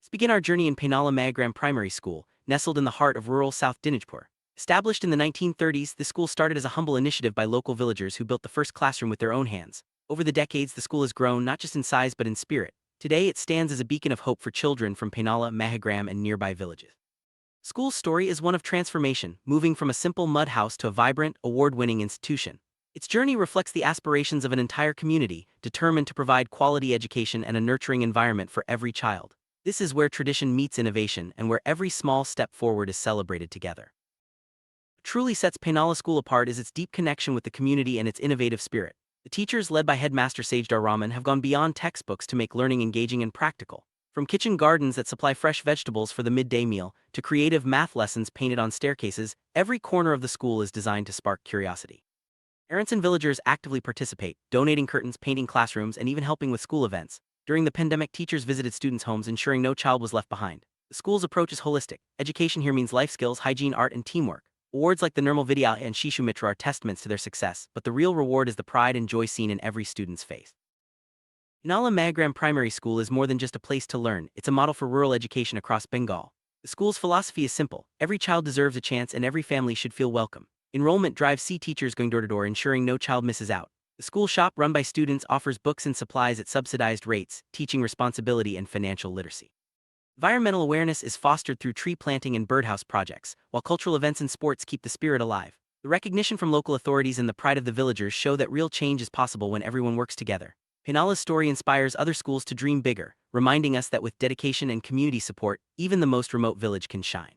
Let's begin our journey in Painala Magagram Primary School, nestled in the heart of rural South Dinajpur. Established in the 1930s, the school started as a humble initiative by local villagers who built the first classroom with their own hands. Over the decades, the school has grown not just in size but in spirit. Today, it stands as a beacon of hope for children from Painala, Magagram, and nearby villages. School's story is one of transformation, moving from a simple mud house to a vibrant, award-winning institution. Its journey reflects the aspirations of an entire community, determined to provide quality education and a nurturing environment for every child. This is where tradition meets innovation and where every small step forward is celebrated together. What truly sets Painala School apart is its deep connection with the community and its innovative spirit. The teachers, led by Headmaster Sajdar Rahman, have gone beyond textbooks to make learning engaging and practical. From kitchen gardens that supply fresh vegetables for the midday meal to creative math lessons painted on staircases, every corner of the school is designed to spark curiosity. Parents and villagers actively participate, donating curtains, painting classrooms, and even helping with school events. During the pandemic, teachers visited students' homes, ensuring no child was left behind. The school's approach is holistic. Education here means life skills, hygiene, art, and teamwork. Awards like the Nirmal Vidya and Shishu Mitra are testaments to their success, but the real reward is the pride and joy seen in every student's face. Painala Magagram Primary School is more than just a place to learn, it's a model for rural education across Bengal. The school's philosophy is simple: every child deserves a chance and every family should feel welcome. Enrollment drives see teachers going door to door, ensuring no child misses out. The school shop, run by students, offers books and supplies at subsidized rates, teaching responsibility and financial literacy. Environmental awareness is fostered through tree planting and birdhouse projects, while cultural events and sports keep the spirit alive. The recognition from local authorities and the pride of the villagers show that real change is possible when everyone works together. Painala's story inspires other schools to dream bigger, reminding us that with dedication and community support, even the most remote village can shine.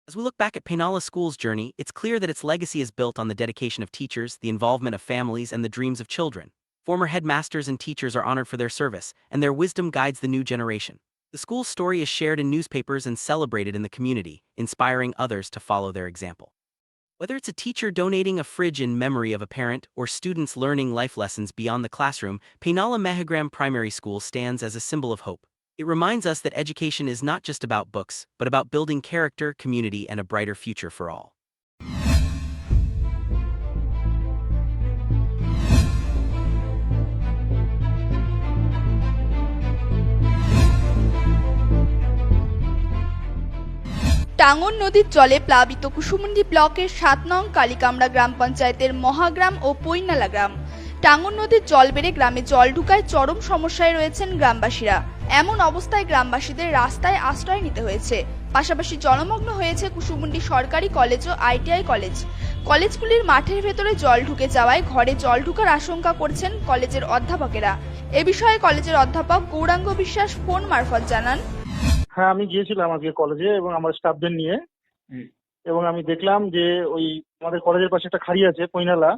As we look back at Painala School's journey, it's clear that its legacy is built on the dedication of teachers, the involvement of families, and the dreams of children. Former headmasters and teachers are honored for their service, and their wisdom guides the new generation. The school's story is shared in newspapers and celebrated in the community, inspiring others to follow their example. Whether it's a teacher donating a fridge in memory of a parent or students learning life lessons beyond the classroom, Painala Magagram Primary School stands as a symbol of hope. It reminds us that education is not just about books, but about building character, community, and a brighter future for all. Tangon নদীর জলে প্লাবিত কুসুমুন্ডি ব্লকের ৭ নং কালিকামড়া গ্রাম পঞ্চায়েতের মহাগ্রাম ও পৈনালা গ্রাম। টাঙ্গন নদীর জল বেড়ে গ্রামে জল ঢুকায় চরম সমস্যায় রয়েছেন গ্রামবাসীরা। এমন অবস্থায় গ্রামবাসীদের রাস্তায় আশ্রয় নিতে হয়েছে। পাশাপাশি জলমগ্ন হয়েছে কুসুমুন্ডি সরকারি কলেজ ও আইটিআই কলেজ। কলেজগুলির মাঠের ভেতরে জল ঢুকে যাওয়ায় ঘরে জল ঢোকার আশঙ্কা করছেন কলেজের অধ্যাপকেরা। এ বিষয়ে কলেজের অধ্যাপক গৌরাঙ্গ বিশ্বাস ফোন মারফত জানান, হ্যাঁ, আমি গিয়েছিলাম আজকে কলেজে এবং আমার স্টাফদের নিয়ে, এবং আমি দেখলাম যে ওই আমাদের কলেজের পাশে একটা খাড়ি আছে পৈনালা,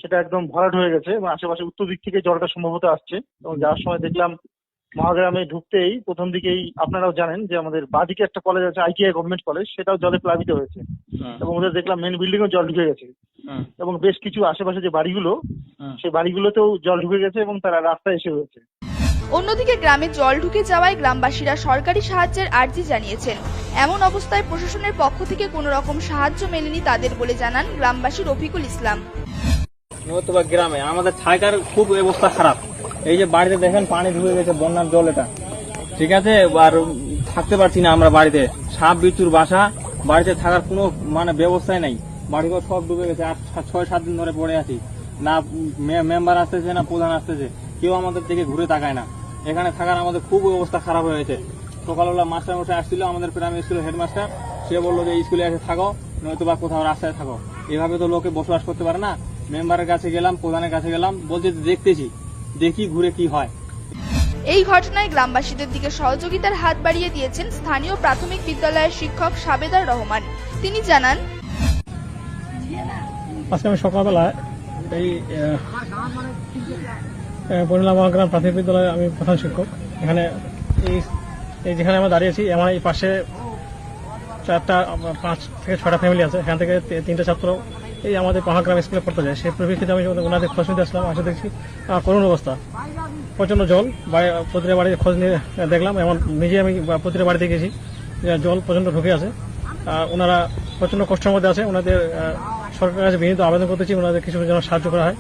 সেটা একদম ভরাট হয়ে গেছে এবং আশেপাশে উত্তর দিক থেকে জলটা সম্ভবত আসছে। এবং যাওয়ার সময় দেখলাম মহাগ্রামে ঢুকতেই প্রথম দিকেই আপনারাও জানেন যে আমাদের বাঁদিকে একটা কলেজ আছে, আইটিআই গভর্নমেন্ট কলেজ, সেটাও জলে প্লাবিত হয়েছে এবং ওদের দেখলাম মেন বিল্ডিং ও জল ঢুকে গেছে এবং বেশ কিছু আশেপাশে যে বাড়িগুলো সেই বাড়িগুলোতেও জল ঢুকে গেছে এবং তারা রাস্তায় এসে হয়েছে। অন্যদিকে গ্রামে জল ঢুকে যাওয়ায় গ্রামবাসীরা সরকারি সাহায্যের আর্জি জানিয়েছেন। এমন অবস্থায় প্রশাসনের পক্ষ থেকে কোনো রকম সাহায্য মেলেনি তাদের বলে জানান গ্রামবাসী রফিকুল ইসলাম। গ্রামে আমাদের থাকার খুব অবস্থা খারাপ। এই যে বাড়িতে দেখেন পানি ঢুকে গেছে, বন্যার জল এটা, ঠিক আছে, আর থাকতে পারছি না আমরা বাড়িতে। সাপ বিচ্ছুর বাসা, বাড়িতে থাকার কোনো ব্যবস্থাই নাই। বাড়িঘর সব ডুবে গেছে। ৬-৭ দিন ধরে পড়ে আছি, না মেম্বার আসতেছে না প্রধান আসতেছে, কেউ আমাদের দিকে ঘুরে তাকায় না। এখানে থাকার আমাদের খুব অবস্থা খারাপ হয়েছে। সকালবেলা মাস্টার মশাই আসছিল, আমাদের প্রাইমারি স্কুলের হেডমাস্টার, সে বললো যে স্কুলে এসে থাকো, নয়তো বা কোথাও রাস্তায় থাকো। এভাবে তো লোকে বসবাস করতে পারে না। মেম্বারের কাছে গেলাম, প্রধানের কাছে গেলাম, বলছে দেখতেছি, দেখি ঘুরে কি হয়। এই ঘটনায় গ্রামবাসীদের দিকে সহযোগিতার হাত বাড়িয়ে দিয়েছেন স্থানীয় প্রাথমিক বিদ্যালয়ের শিক্ষক সাবেদার রহমান। তিনি জানান, আজকে আমি সকালবেলা এই পৈনালা মহাগ্রাম প্রাথমিক বিদ্যালয়ে আমি প্রধান শিক্ষক। এখানে এই যেখানে আমরা দাঁড়িয়েছি, আমার এই পাশে 5 থেকে 6টা ফ্যামিলি আছে। এখান থেকে 3টে ছাত্র এই আমাদের মহাগ্রাম স্কুলে পড়তে যায়। সেই পরিপ্রেক্ষিতে আমি ওনাদের খোঁজ নিতে আসলাম। আসে দেখছি করুণ অবস্থা, প্রচন্ড জল। প্রতিটা বাড়িতে খোঁজ নিয়ে দেখলাম, এমন নিজে আমি প্রতিটা বাড়িতে গেছি, জল প্রচন্ড ঢুকে আছে। ওনারা প্রচন্ড কষ্টের মধ্যে আছে। ওনাদের সরকারের কাছে বিনীত আবেদন করতেছি, ওনাদের কিছু যেন সাহায্য করা হয়।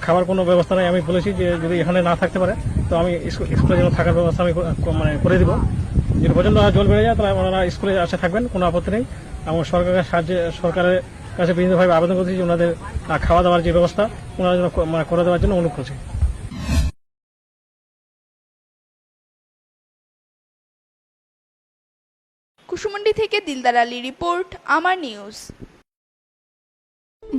খাবার কোনো ব্যবস্থা নাই। আমি বলেছি যে যদি এখানে না থাকতে পারে তো আমি স্কুলে যেন থাকার ব্যবস্থা আমি করে দিব। যদি পর্যন্ত জল বেড়ে যায় তাহলে ওনারা স্কুলে আসে থাকবেন, কোনো আপত্তি নেই। এবং সরকারের কাছে বিভিন্নভাবে আবেদন করছি যে ওনাদের খাওয়া দাওয়ার যে ব্যবস্থা ওনারা যেন করে দেওয়ার জন্য অনুরোধ করছি। কুসুমুন্ডি থেকে দিলদার আলী রিপোর্ট, আমার নিউজ।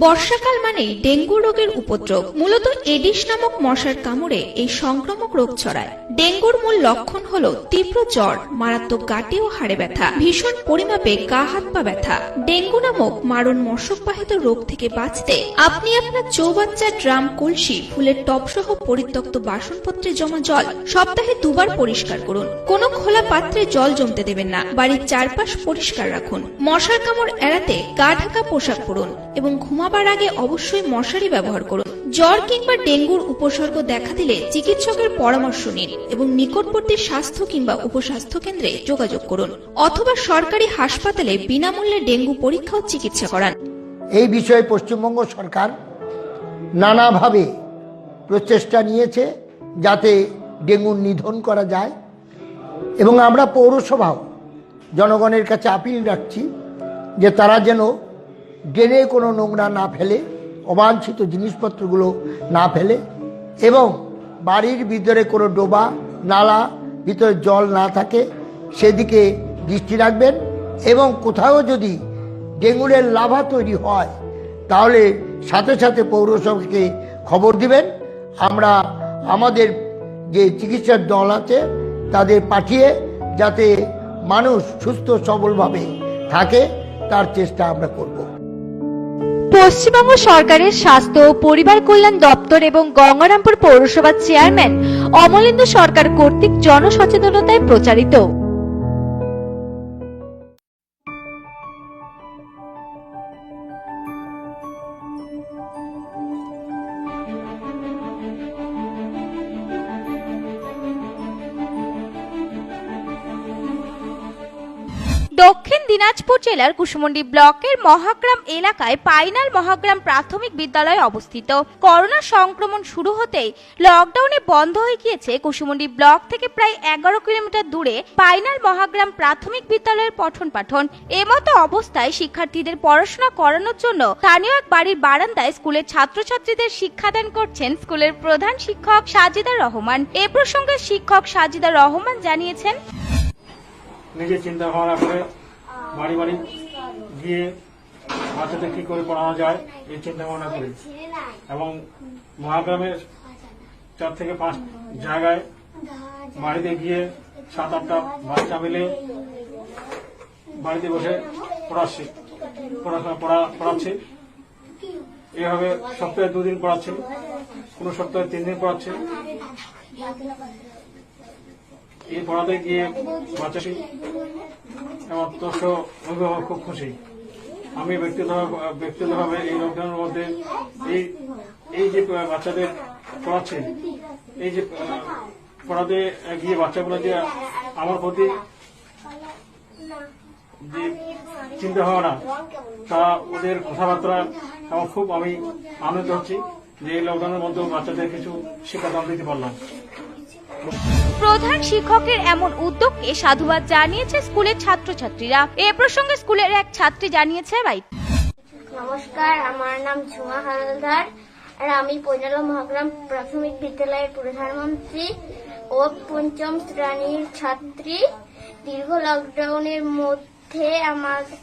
বর্ষাকাল মানেই ডেঙ্গু রোগের উপদ্রব। মূলত এডিস নামক মশার কামড়ে এই সংক্রামক রোগ ছড়ায়। ডেঙ্গুর মূল লক্ষণ হলো তীব্র জ্বর, মারাত্মক গাঁটে ও হাড়ে ব্যথা, ভীষণ পরিমাপে গা হাত পা ব্যথা। ডেঙ্গু নামক মারণ মশকবাহিত রোগ থেকে বাঁচতে আপনি আপনার চৌবাচ্চা, ড্রাম, কলসি, ফুলের টব সহ পরিত্যক্ত বাসনপত্রে জমা জল সপ্তাহে 2 বার পরিষ্কার করুন। কোনো খোলা পাত্রে জল জমতে দেবেন না। বাড়ির চারপাশ পরিষ্কার রাখুন। মশার কামড় এড়াতে গা ঢাকা পোশাক পরুন এবং ঘুমাবার আগে অবশ্যই মশারি ব্যবহার করুন। জ্বর কিংবা ডেঙ্গুর উপসর্গ দেখা দিলে চিকিৎসকের পরামর্শ নিন এবং নিকটবর্তী স্বাস্থ্য কিংবা উপস্বাস্থ্য কেন্দ্রে যোগাযোগ করুন অথবা সরকারি হাসপাতালে বিনামূল্যে ডেঙ্গু পরীক্ষা ও চিকিৎসা করান। এই বিষয়ে পশ্চিমবঙ্গ সরকার নানাভাবে প্রচেষ্টা নিয়েছে যাতে ডেঙ্গু নিধন করা যায় এবং আমরা পৌরসভাও জনগণের কাছে আপিল রাখছি যে তারা যেন ড্রেনে কোনো নোংরা না ফেলে, অবাঞ্ছিত জিনিসপত্রগুলো না ফেলে এবং বাড়ির ভিতরে কোনো ডোবা নালা ভিতরে জল না থাকে সেদিকে দৃষ্টি রাখবেন এবং কোথাও যদি ডেঙ্গুর লাভা তৈরি হয় তাহলে সাথে সাথে পৌরসভাকে খবর দিবেন। আমরা আমাদের যে চিকিৎসার দল আছে তাদের পাঠিয়ে যাতে মানুষ সুস্থ সবলভাবে থাকে তার চেষ্টা আমরা করব। পশ্চিমবঙ্গ সরকারের স্বাস্থ্য ও পরিবার কল্যাণ দপ্তর এবং গঙ্গারামপুর পৌরসভার চেয়ারম্যান অমলেন্দু সরকার কর্তৃক জনসচেতনতায় প্রচারিত দক্ষিণ দিনাজপুর জেলার কুশমুন্ডি ব্লকের মহাগ্রাম এলাকায় পাইনাল মহাগ্রাম প্রাথমিক বিদ্যালয় অবস্থিত। করোনা সংক্রমণ শুরু হতেই লকডাউনে বন্ধ হয়ে গিয়েছে কুশমুন্ডি ব্লক থেকে প্রায় 11 কিলোমিটার দূরে পাইনাল মহাগ্রাম প্রাথমিক বিদ্যালয়ের পঠন পাঠন। এমতো অবস্থায় শিক্ষার্থীদের পড়াশোনা করানোর জন্য স্থানীয় এক বাড়ির বারান্দায় স্কুলের ছাত্রছাত্রীদের শিক্ষাদান করছেন স্কুলের প্রধান শিক্ষক সাজিদা রহমান। এ প্রসঙ্গে শিক্ষক সাজিদা রহমান জানিয়েছেন, নিজে চিন্তা ভাবনা করে বাড়ি বাড়ি গিয়ে বাচ্চাদের কি করে পড়ানো যায় এই চিন্তা ভাবনা করি এবং মহাগ্রামের 4 থেকে 5 জায়গায় বাড়িতে গিয়ে 7-8টা বাচ্চা মিলে বাড়িতে বসে পড়াচ্ছি। এভাবে সপ্তাহে 2 দিন পড়াচ্ছি, কোনো সপ্তাহে 3 দিন পড়াচ্ছি। এই পড়াতে গিয়ে বাচ্চাটি আমার অত্যন্ত অভিভাবক খুব খুশি। আমি ব্যক্তিগতভাবে এই লকডাউনের মধ্যে এই যে বাচ্চাদের পড়াচ্ছি, এই যে পড়াতে গিয়ে বাচ্চাগুলো যে আমার প্রতি যে চিন্তা ভাবনা তা ওদের কথাবার্তা আমার খুব আমি আনন্দিত হচ্ছি যে এই লকডাউনের মধ্যে বাচ্চাদের কিছু শিক্ষাদান দিতে পারলাম। প্রধান শিক্ষকের এমন উদ্যোগকে সাধুবাদ জানিয়েছে স্কুলের ছাত্রছাত্রীরা। এ প্রসঙ্গে স্কুলের এক ছাত্রী জানিয়েছে, নমস্কার, আমার নাম ঝুমা হালদার আর আমি পৈনালা মহাগ্রাম প্রাথমিক বিদ্যালয়ের প্রধানমন্ত্রী ও 5ম শ্রেণীর ছাত্রী। দীর্ঘ লকডাউনের মধ্যে আমাদের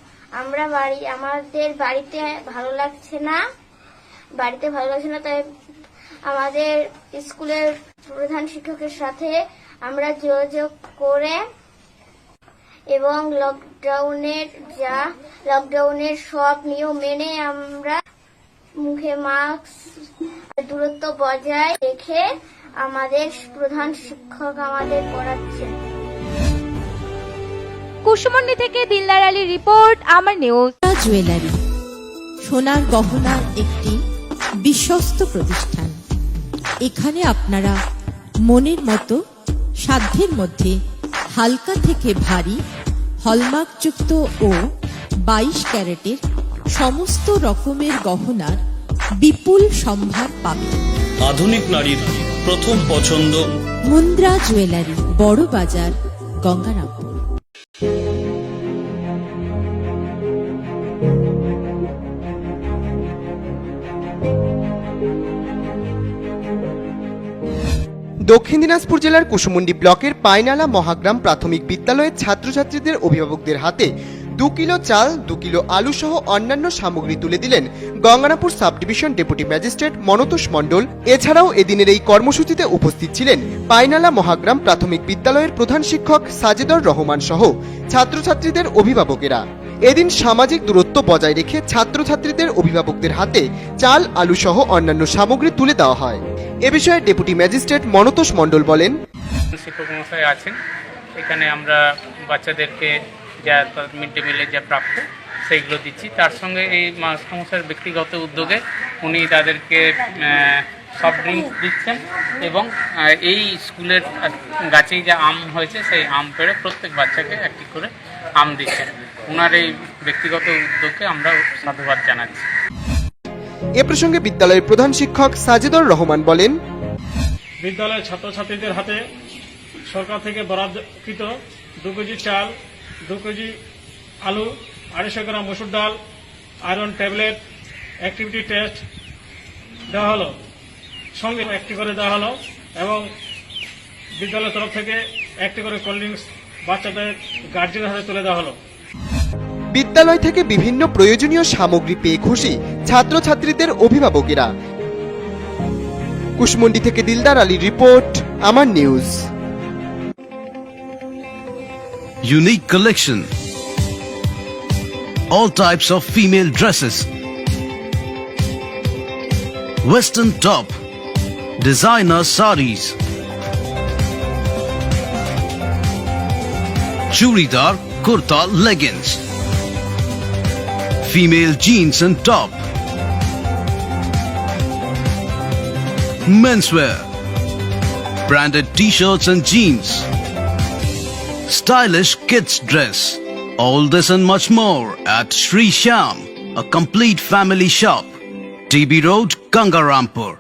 বাড়িতে ভালো লাগছে না, তাই আমাদের স্কুলের প্রধান শিক্ষকের সাথে আমরা যোগাযোগ করে এবং লকডাউনের সব নিয়ম মেনে আমরা মুখে মাস্ক, দূরত্ব বজায় রেখে আমাদের প্রধান শিক্ষক আমাদের পড়াচ্ছেন। কুশমুন্ডি থেকে দিলদার আলী রিপোর্ট, আমার নিউজ। জুয়েলারি, সোনার গহনার একটি বিশ্বস্ত প্রতিষ্ঠান। এখানে আপনারা মনের মতো সাধ্যের মধ্যে হালকা থেকে ভারী হলমার্কযুক্ত ও 22 ক্যারেটের সমস্ত রকমের গহনার বিপুল সম্ভার পাবেন। আধুনিক নারীর প্রথম পছন্দ মুন্দ্রা জুয়েলারি, বড় বাজার, গঙ্গারামপুর। দক্ষিণ দিনাজপুর জেলার কুশমুন্ডি ব্লকের পাইনালা মহাগ্রাম প্রাথমিক বিদ্যালয়ের ছাত্রছাত্রীদের অভিভাবকদের হাতে 2 কিলো চাল, 2 কিলো আলু সহ অন্যান্য সামগ্রী তুলে দিলেন Gangarampur subdivision deputy magistrate Montosh Mondal. এছাড়াও এদিনের এই কর্মসূচিতে উপস্থিত ছিলেন পাইনালা মহাগ্রাম প্রাথমিক বিদ্যালয়ের প্রধান শিক্ষক সাজেদুর রহমান সহ ছাত্রছাত্রীদের অভিভাবকেরা। এদিন সামাজিক দূরত্ব বজায় রেখে ছাত্রছাত্রীদের অভিভাবকদের হাতে চাল, আলু সহ অন্যান্য সামগ্রী তুলে দেওয়া হয়। এ বিষয়ে ডেপুটি ম্যাজিস্ট্রেট মনতোষ মণ্ডল বলেন, শিক্ষক মহাশয় আছেন, এখানে আমরা বাচ্চাদেরকে যা মিড ডে মিলের যা প্রাপ্য সেইগুলো দিচ্ছি। তার সঙ্গে এই মাস্টারমশাইয়ের ব্যক্তিগত উদ্যোগে উনি তাদেরকে সফট ড্রিঙ্কস দিচ্ছেন এবং এই স্কুলের গাছেই যা আম হয়েছে সেই আম পেড়ে প্রত্যেক বাচ্চাকে একটি করে আম দিচ্ছেন। ওনার এই ব্যক্তিগত উদ্যোগকে আমরা সাধুবাদ জানাচ্ছি। এ প্রসঙ্গে বিদ্যালয়ের প্রধান শিক্ষক সাজেদুর রহমান বলেন, বিদ্যালয়ের ছাত্রছাত্রীদের হাতে সরকার থেকে বরাদ্দকৃত 2 কেজি চাল, 2 কেজি আলু, 250 গ্রাম মসুর ডাল, আয়রন ট্যাবলেট, অ্যাক্টিভিটি টেস্ট দেওয়া হলো, সঙ্গে একটি করে দেওয়া হলো এবং বিদ্যালয়ের তরফ থেকে একটি করে কোল্ড ড্রিঙ্কস বাচ্চাদের গার্জেনের হাতে তুলে দেওয়া হলো। বিদ্যালয় থেকে বিভিন্ন প্রয়োজনীয় সামগ্রী পেয়ে খুশি ছাত্রছাত্রীদের অভিভাবকেরা। কুশমুন্ডি থেকে দিলদার আলীর রিপোর্ট, আমার news. Unique collection, all types of female dresses, western top, designer sarees, churidar kurta leggings, female jeans and top, menswear, branded t-shirts and jeans, stylish kids dress. All this and much more at Sri Shyam, a complete family shop, TB Road, Gangarampur.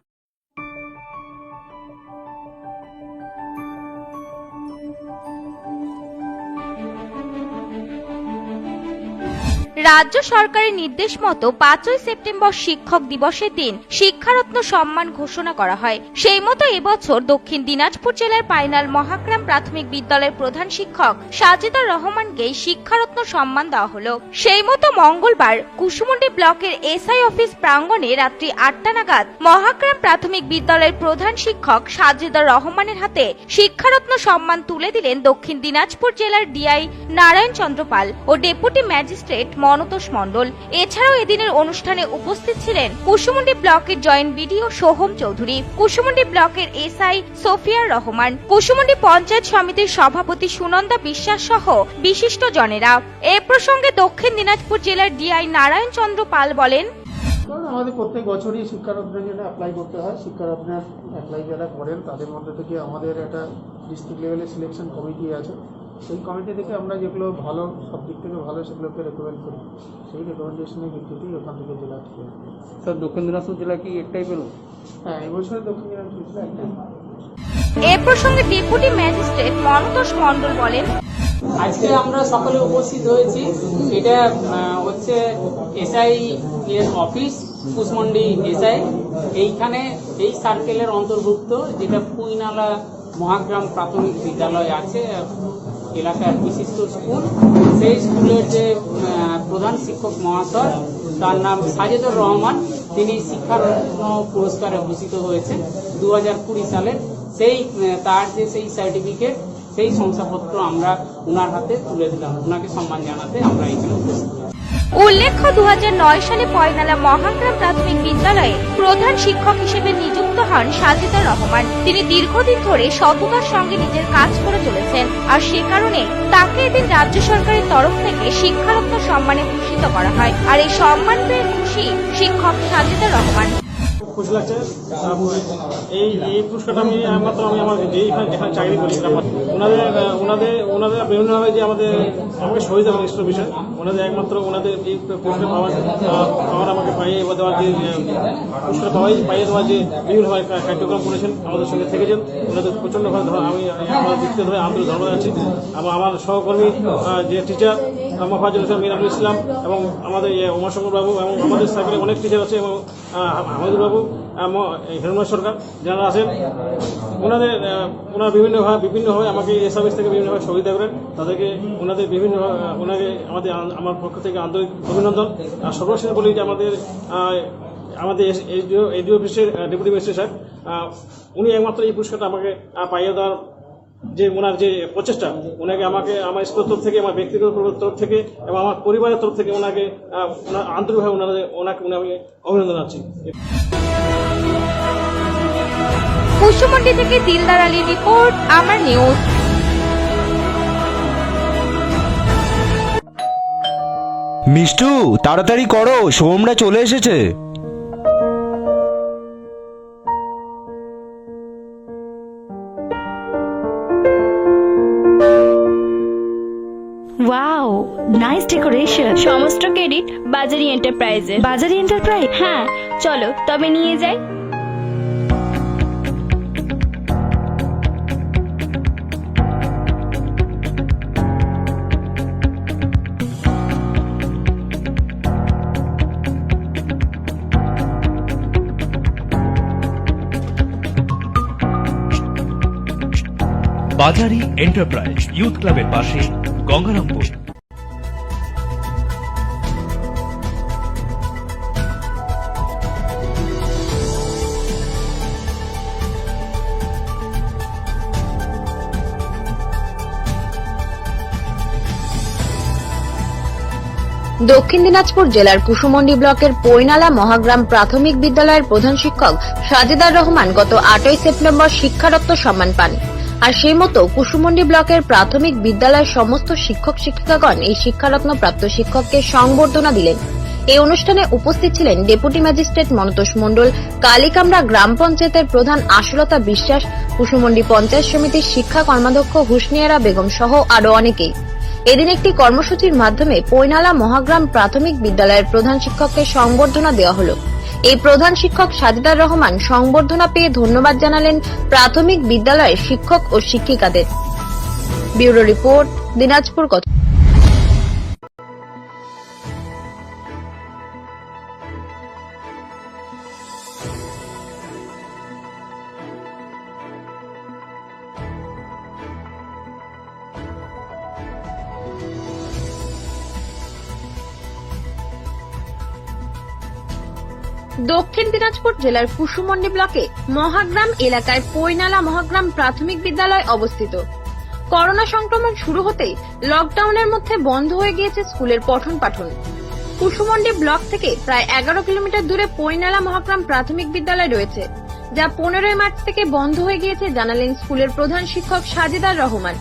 রাজ্য সরকারের নির্দেশ মতো 5ই September শিক্ষক দিবসের দিন শিক্ষারত্ন সম্মান ঘোষণা করা হয়। সেই মতো এবছর দক্ষিণ দিনাজপুর জেলার পাইনাল মহাগ্রাম প্রাথমিক বিদ্যালয়ের প্রধান শিক্ষক সাজেদুর রহমানকে শিক্ষারত্ন সম্মান দেওয়া হলো। সেই মতো মঙ্গলবার কুশমুন্ডি ব্লকের এসআই অফিস প্রাঙ্গণে রাত্রি 8টা নাগাদ মহাগ্রাম প্রাথমিক বিদ্যালয়ের প্রধান শিক্ষক সাজেদুর রহমানের হাতে শিক্ষারত্ন সম্মান তুলে দিলেন দক্ষিণ দিনাজপুর জেলার ডিআই নারায়ণ চন্দ্র পাল ও ডেপুটি ম্যাজিস্ট্রেট মনতোষ মণ্ডল। এছাড়াও এদিনের অনুষ্ঠানে উপস্থিত ছিলেন কুশমুন্ডি ব্লকের জয়েন্ট বিডিও সোহম চৌধুরী, কুশমুন্ডি ব্লকের এসআই সোফিয়ার রহমান, কুশমুন্ডি পঞ্চায়েত সমিতির সভাপতি সুনন্দা বিশ্বাস সহ বিশিষ্ট জনেরা। এ প্রসঙ্গে দক্ষিণ দিনাজপুর জেলার ডিআই নারায়ণ চন্দ্র পাল বলেন, আমাদের প্রত্যেক বছরই শিক্ষারত্নের জন্য অ্যাপ্লাই করতে হয়। শিক্ষারত্নের অ্যাপ্লাই যারা করেন তাদের মধ্যে থেকে আমাদের একটা ডিস্ট্রিক্ট লেভেলে সিলেকশন কমিটি আছে। সেই কমিটি থেকে আমরা যেগুলো ভালো, সব দিক থেকে ভালো, সেগুলোকে রেকমেন্ড করি। সেই রেকমেন্ডেশনের ভিত্তিতেই ওখান থেকে জেলা থেকে। স্যার, দক্ষিণ দিনাজপুর জেলা কি একটাই পেল? হ্যাঁ, এবছর দক্ষিণ দিনাজপুর জেলা একটাই। এ প্রসঙ্গে ডেপুটি ম্যাজিস্ট্রেট মনতোষ মণ্ডল বলেন, আজকে আমরা সকলে উপস্থিত হয়েছি, এটা হচ্ছে এসআই এর অফিস, কুশমুন্ডি এসআই। এইখানে এই সার্কেলের অন্তর্ভুক্ত যেটা পুইনালা মহাগ্রাম প্রাথমিক বিদ্যালয় আছে, এলাকার বিশিষ্ট স্কুল, সেই স্কুলের যে প্রধান শিক্ষক মহাশয়, তার নাম সাজেদুর রহমান, তিনি শিক্ষারত্ন পুরস্কারে ভূষিত হয়েছেন 2020 সালে। সেই তার যে সেই সার্টিফিকেট, সেই শংসাপত্র আমরা ওনার হাতে তুলে দিলাম, ওনাকে সম্মান জানাতে আমরা এখানে উপস্থিত। উল্লেখ্য 2009 সালে পয়নালা মহাগ্রাম প্রাথমিক বিদ্যালয়ে প্রধান শিক্ষক হিসেবে নিযুক্ত হন সাজেদুর রহমান। তিনি দীর্ঘদিন ধরে সততার সঙ্গে নিজের কাজ করে চলেছেন, আর সে কারণে তাকে এদিন রাজ্য সরকারের তরফ থেকে শিক্ষারত্ন সম্মানে ভূষিত করা হয়। আর এই সম্মান পেয়ে খুশি শিক্ষক সাজেদুর রহমান। খুশি লাগছে। এই পুরস্কারটা আমি আমার যেখানে চাকরি করি ওনাদের বিভিন্নভাবে যে আমাকে সহযোগিতা করেন স্কুল বিষয়, ওনাদের একমাত্র ওনাদের এই পুরস্কার পাওয়ার আমাকে পাইয়ে দেওয়ার যে পুরস্কার পাইয়ে দেওয়ার যে বিভিন্নভাবে কার্যক্রম করেছেন, আমাদের সঙ্গে থেকেছেন, ওনাদের প্রচণ্ডভাবে আমি আমাদের দিক থেকে ধরে আন্তরিক ধন্যবাদ জানাচ্ছি। এবং আমার সহকর্মী যে টিচার মোফাজ্জল হোসেন মিনারুল ইসলাম এবং আমাদের উমাশঙ্কর বাবু এবং আমাদের সার্কেলে অনেক টিচার আছে এবং হামিদুল বাবু হিরণময় সরকার যারা আছেন, ওনারা বিভিন্নভাবে আমাকে এই সার্ভিস থেকে বিভিন্নভাবে সহযোগিতা করেন। তাদেরকে আমার পক্ষ থেকে আন্তরিক অভিনন্দন। আর সর্বশেষ বলি যে আমাদের এডিও অফিসের ডেপুটি ম্যাজিস্ট্রেট সাহেব, উনি একমাত্র এই পুরস্কারটা আমাকে পাইয়ে দেওয়ার যে ওনার যে প্রচেষ্টা, ওনাকে আমাকে আমার স্কুলের তরফ থেকে, আমার ব্যক্তিগত তরফ থেকে এবং আমার পরিবারের তরফ থেকে ওনাকে আন্তরিকভাবে ওনাকে আমি অভিনন্দন জানাচ্ছি। কুসুমন্ডি থেকে দিলদার আলীর রিপোর্ট, আমার নিউজ। মিষ্টু, তাড়াতাড়ি করো, সোমরা চলে এসেছে। Wow, nice decoration. সমস্ত ক্রেডিট বাজারি এন্টারপ্রাইজের। বাজারি এন্টারপ্রাইজ? হ্যাঁ, চলো তবে নিয়ে যাই। বাজারি এন্টারপ্রাইজ ইউথ ক্লাবের পাশে, গঙ্গারামপুর। দক্ষিণ দিনাজপুর জেলার কুসুমন্ডি ব্লকের পৈনালা মহাগ্রাম প্রাথমিক বিদ্যালয়ের প্রধান শিক্ষক সাজেদার রহমান গত 8ই সেপ্টেম্বর শিক্ষারত্ন সম্মান পান। আর সেই মতো কুসুমন্ডি ব্লকের প্রাথমিক বিদ্যালয়ের সমস্ত শিক্ষক শিক্ষিকাগণ এই শিক্ষারত্ন প্রাপ্ত শিক্ষককে সংবর্ধনা দিলেন। এই অনুষ্ঠানে উপস্থিত ছিলেন ডেপুটি ম্যাজিস্ট্রেট মনতোষ মণ্ডল, কালিকামরা গ্রাম পঞ্চায়েতের প্রধান আশুলতা বিশ্বাস, কুসুমন্ডি পঞ্চায়েত সমিতির শিক্ষা কর্মাধ্যক্ষ হুসনিয়ারা বেগম সহ আরো অনেকেই। এদিন একটি কর্মসূচির মাধ্যমে পৈনালা মহাগ্রাম প্রাথমিক বিদ্যালয়ের প্রধান শিক্ষককে সংবর্ধনা দেওয়া হল। এই প্রধান শিক্ষক সাজেদার রহমান সংবর্ধনা পেয়ে ধন্যবাদ জানালেন প্রাথমিক বিদ্যালয়ের শিক্ষক ও শিক্ষিকাদের। ব্যুরো রিপোর্ট, দিনাজপুর কথা। দক্ষিণ দিনাজপুর জেলার কুসুমন্ডি ব্লকে মহাগ্রাম এলাকায় পৈনালা মহাগ্রাম প্রাথমিক বিদ্যালয় অবস্থিত। করোনা সংক্রমণ শুরু হতেই লকডাউনের মধ্যে বন্ধ হয়ে গিয়েছে স্কুলের পঠন পাঠন। কুসুমন্ডি ব্লক থেকে প্রায় 11 কিলোমিটার দূরে পৈনালা মহাগ্রাম প্রাথমিক বিদ্যালয় রয়েছে, যা 15 মার্চ থেকে বন্ধ হয়ে গিয়েছে জানালেন স্কুলের প্রধান শিক্ষক সাজেদার রহমান।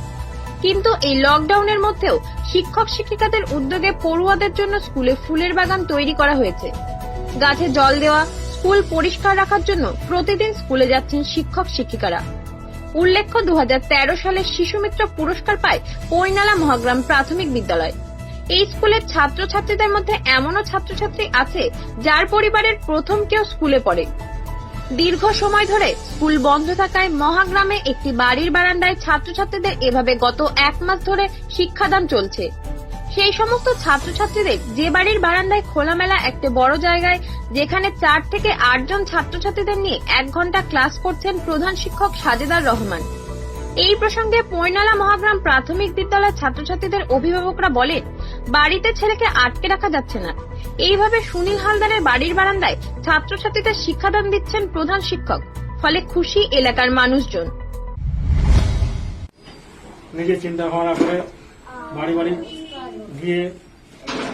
কিন্তু এই লকডাউনের মধ্যেও শিক্ষক শিক্ষিকাদের উদ্যোগে পড়ুয়াদের জন্য স্কুলে ফুলের বাগান তৈরি করা হয়েছে। গাছে জল দেওয়া, স্কুল পরিষ্কার রাখার জন্য প্রতিদিন স্কুলে যাচ্ছেন শিক্ষক শিক্ষিকারা। উল্লেখ্য 2013 সালে শিশু মিত্র পুরস্কার পায় পৈনালা মহাগ্রাম প্রাথমিক বিদ্যালয়। এই স্কুলের ছাত্রছাত্রীদের মধ্যে এমনও ছাত্রছাত্রী আছে যার পরিবারের প্রথম কেউ স্কুলে পড়ে। দীর্ঘ সময় ধরে স্কুল বন্ধ থাকায় মহাগ্রামে একটি বাড়ির বারান্দায় ছাত্রছাত্রীদের এভাবে গত 1 মাস ধরে শিক্ষাদান চলছে। সেই সমস্ত ছাত্রছাত্রীদের যে বাড়ির বারান্দায় খোলামেলা একটা বড় জায়গায়, যেখানে 4 থেকে 8 জন ছাত্রছাত্রীদের নিয়ে 1 ঘন্টা ক্লাস করছেন প্রধান শিক্ষক সাজেদার রহমান। এই প্রসঙ্গে পৈনালা মহাগ্রাম প্রাথমিক বিদ্যালয়ের ছাত্রছাত্রীদের অভিভাবকরা বলেন, বাড়িতে ছেলেকে আটকে রাখা যাচ্ছে না। এইভাবে সুনীল হালদারের বাড়ির বারান্দায় ছাত্রছাত্রীদের শিক্ষাদান দিচ্ছেন প্রধান শিক্ষক, ফলে খুশি এলাকার মানুষজন। নিজে চিন্তা ভাবনা করে বাড়ি বাড়ি গিয়ে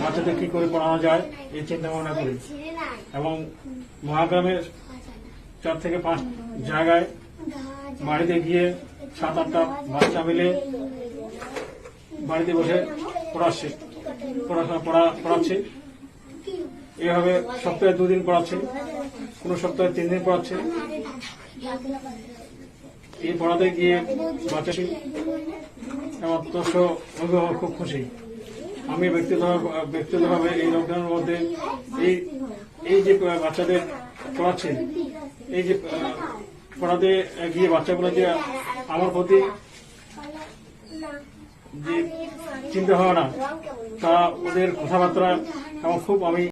বাচ্চাদের কি করে পড়ানো যায় এই চিন্তা ভাবনা করি, এবং মহাগ্রামের 4 থেকে 5 জায়গায় বাড়িতে গিয়ে 7-8টা বাচ্চা মিলে বাড়িতে বসে পড়াচ্ছি। এভাবে সপ্তাহে 2 দিন পড়াচ্ছি, কোন সপ্তাহে 3 দিন পড়াচ্ছি। এই পড়াতে গিয়ে বাচ্চা আমার দর্শক অভিভাবক খুব খুশি। আমি ব্যক্তিগতভাবে এই লকডাউনের মধ্যে এই যে বাচ্চাদের পড়াচ্ছি, এই যে পড়াতে গিয়ে বাচ্চাগুলো যে আমার প্রতি যে চিন্তা ভাবনা, তা ওদের কথাবার্তা আমার খুব আমি